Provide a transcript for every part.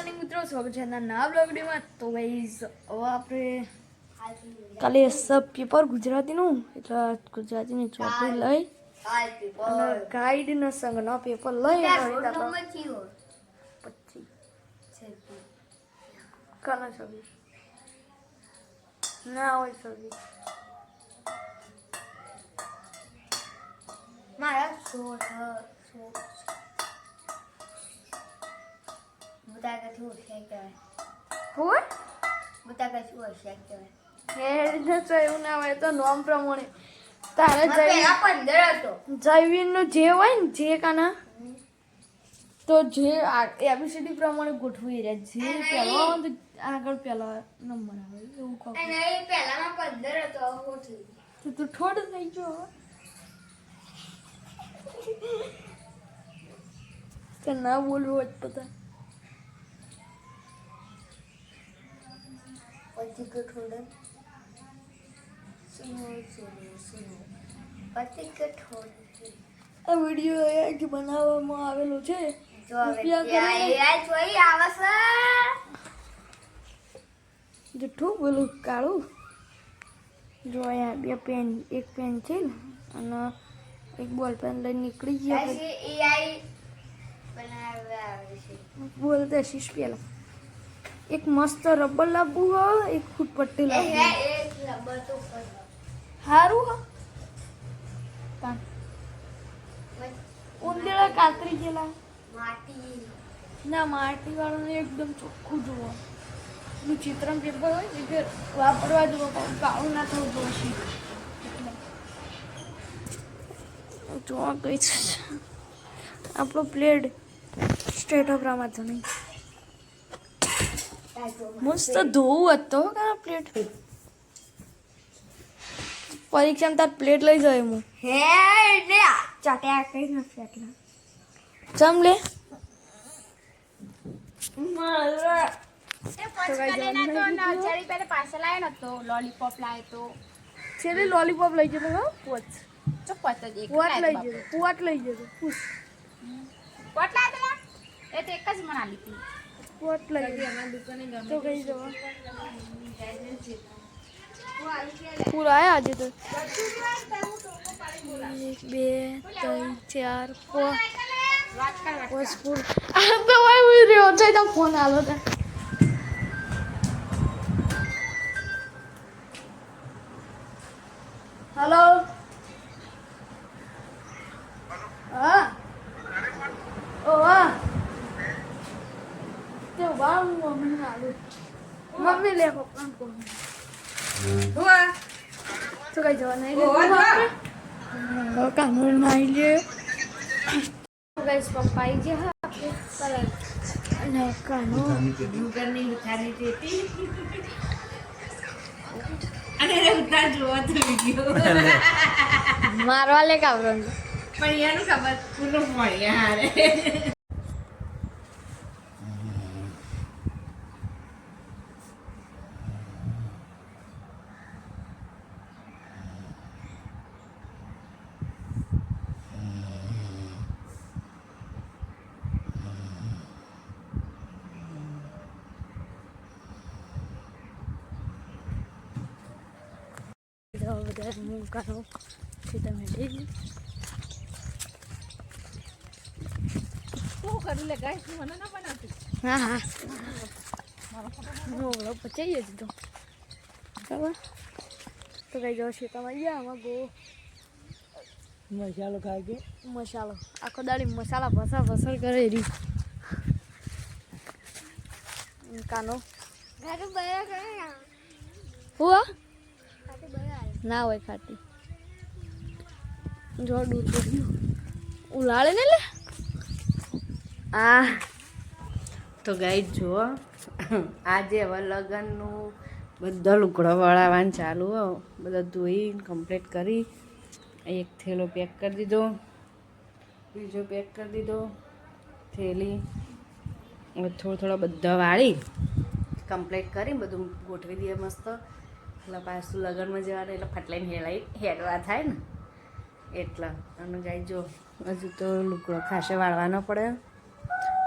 Morning મિત્રો, સ્વાગત છે નવા બ્લોગ વિડીયોમાં. તો ગાઈસ હવે આપણે કાલે પેપર ગુજરાતીનું એટલે ગુજરાતીની ચોપડી લઈ અને ગાઈડના સંગના પેપર લઈ પછી કાના છબી ના હોય છબી મારા બતાકાથી હોશિયાર કહેવાય. હોય બતાકાથી હોશિયાર કહેવાય. હેડ ન એવું ના હોય તો નોમ પ્રમાણે તારે પેલા 15 હતો. જૈવિનનું જે હોય ને જે કાના તો જે એબીસીડી પ્રમાણે ગોઠવી રહે જે પહેલો આગળ પહેલા નંબર આવે એવું કહું. અને એ પહેલામાં 15 હતો હોઠી. તો તું થોડ થઈ ગયો કે ના બોલવું હોય તો પછી કઠોળ સુનો પછી કઠોળ આ વિડીયો અહીંયાથી બનાવવામાં આવેલો છે. જો હવે આ જોઈ આવે છે જૂઠું પેલું કાળું જો અહીંયા બે પેન એક પેન છે ને અને એક બોલ પેન લઈને નીકળી ગયા પછી એઆઈ બનાવવા આવે છે. બોલતા શીશ પેલા એક મસ્ત રબર લાવવું હોય એક ફૂટપટ્ટી લાવવું એક રબર તો સારું હા ઉંદેડા કાતરી ગયેલા માટી ના માટી વાળું એકદમ ચોખ્ખું જોવો એનું ચિત્રણ પેપર હોય ને કે વાપરવા જુઓ કાળું ના થવું જોઈએ શીટ જોવા ગઈ છે આપણો પ્લેટ સ્ટેટ ઓફ રામાધણી મસ્ત ધોવું હતો કા પ્લેટ પરીક્ષામાં તાર પ્લેટ લઈ જાય હું હે ને ચાટ્યા કઈ નથી એટલા ચમ લે લોલીપોપ લાવ્યો તો છેલ્લે લોલીપોપ લઈ જતો હા પોચ ચોપત જ એક પોટ લઈ જતો પોટ લઈ જતો પૂછ પોટ લાવ્યો એ તો એક જ મને આલી હતી. પોટ લઈ જતો તો કઈ જવા પૂરા આયા આજે તો 1 2 3 4 5 પૂર આ તો વાય રહ્યો છે તો ફોન આલો તે હેલો હા ઓ હા તે વાવ મમ્મી આલો મમ્મી લે પપ્પા કો હુઆ તો કઈ જવા નહીં કાનૂન નાઈ લે ગાઈસ પપ્પા આવી ગયા આપણે કલર અને કાનૂન ઘરની ઉતારી દેતી અને રે ઉતાર જોવા તો વિડિયો મારવા લે કાવરણ પણ એનું ખબર પૂરો મળ્યા હારે બધા મૂકાનો છે તમે દેખી શું કરું લે ગાઈસ મને ના બનાવતી હા હા મોગળો પચાઈ જ તો ખબર તો કઈ જાવ છે તમારે આમાં ગો મસાલો ખાઈ ગયો મસાલો આખો દાડી મસાલા ભસર કરે રી કાનો ગાડું બયા કરે હુઆ ખાતી બયા ના હોય ખાતી જો દૂધ પડ્યું ઉલાળે ને લે આ તો ગાઈ જુઓ આજે હવે લગ્નનું બધા લુગડો વળાવવાનું ચાલુ હો બધા ધોઈ કમ્પ્લીટ કરી એક થેલો પેક કરી દીધો બીજો પેક કરી દીધો થેલી હવે થોડા બધા વાળી કમ્પ્લીટ કરી બધું ગોઠવી દઈએ મસ્ત એટલે પાછું લગ્નમાં જવાનું એટલે ફટલાઈને હેડવા થાય ને એટલે અને ગાઈ જો હજુ તો લુગડો ખાસે વાળવાનો પડે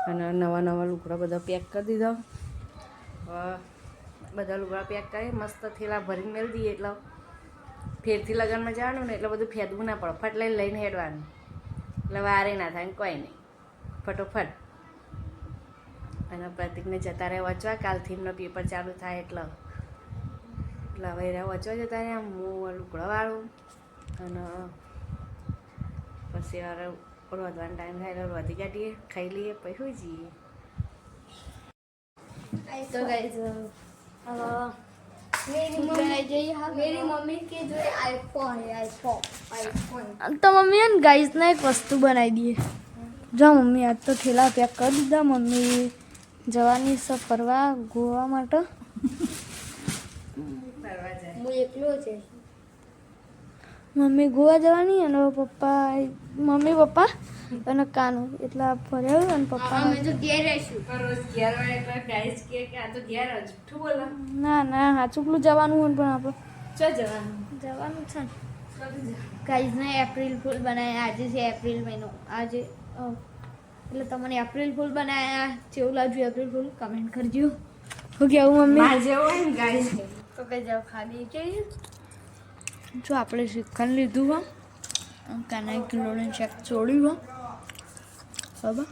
અને નવા નવા લુગડા બધા પેક કરી દીધા. હવે બધા લુગડા પેક કરી મસ્ત થેલા ભરીને મેળી દઈએ એટલે ફેરથી લગ્નમાં જવાનું ને એટલે બધું ફેદવું ના પડે, ફટ લઈને હેડવાનું એટલે વારે ના થાય કોઈ નહીં, ફટોફટ. અને પ્રતિકને જતા રહે વાંચવા, કાલથી એમનો પેપર ચાલુ થાય એટલે હવે એને વાંચવા જતા રહ્યા. હું લુગડાવાળું અને પછી વાર રોધવાનો ટાઈમ થાય એટલે રોધી કાઢીએ, ખાઈ લઈએ, પછી સુઈ જઈએ. તો ગાઈઝ मेरी मम्मी के जो आईफोन है आईफोन તો મમ્મી ને ગાઈઝ ને એક વસ્તુ બનાવી દઈએ. જો મમ્મી આજ તો થેલા પેક કરી દીધા. મમ્મી જવાની છે ફરવા ગોવા માટે. હું એકલો છે. મમ્મી ગોવા જવાની અને મમ્મી પપ્પા અને કાનું એટલા ફર્યા અને પપ્પા અમે તો ઘેર રહીશું. રોજ ઘેર હોય એટલે ગાઈસ કે આ તો ઘેર જ જૂઠું બોલો. ના ના હાચુકલું જવાનું હોય પણ આપણે ચો જવાનું જવાનું છે ને. ગાઈઝ ને એપ્રિલ ફૂલ બનાવ્યા. આજે છે એપ્રિલ મહિનો. આજે એટલે તમને એપ્રિલ ફૂલ બનાવ્યા કેવું લાગ્યું એપ્રિલ ફૂલ કમેન્ટ કરજો. શું કેવું મમ્મી? માર જેવો હોય ને ગાઈસ. તો કઈ જાવ ખાલી કે જો આપણે શ્રીખંડ લીધું હોય કાના 1 કિલોનું ચેક ચોડ્યું હોય બરાબર.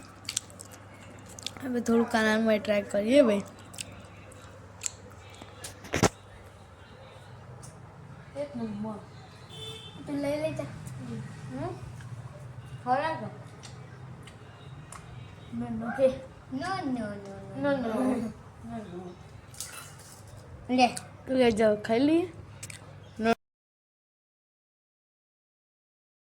હવે થોડું કાનામાં ટ્રાય કરીએ ભાઈ. એક નંબર તો લઈ લેજા. ખરા ઓકે નો નો નો નો નો લે તો કઈ જાવ ખાઈ લઈએ.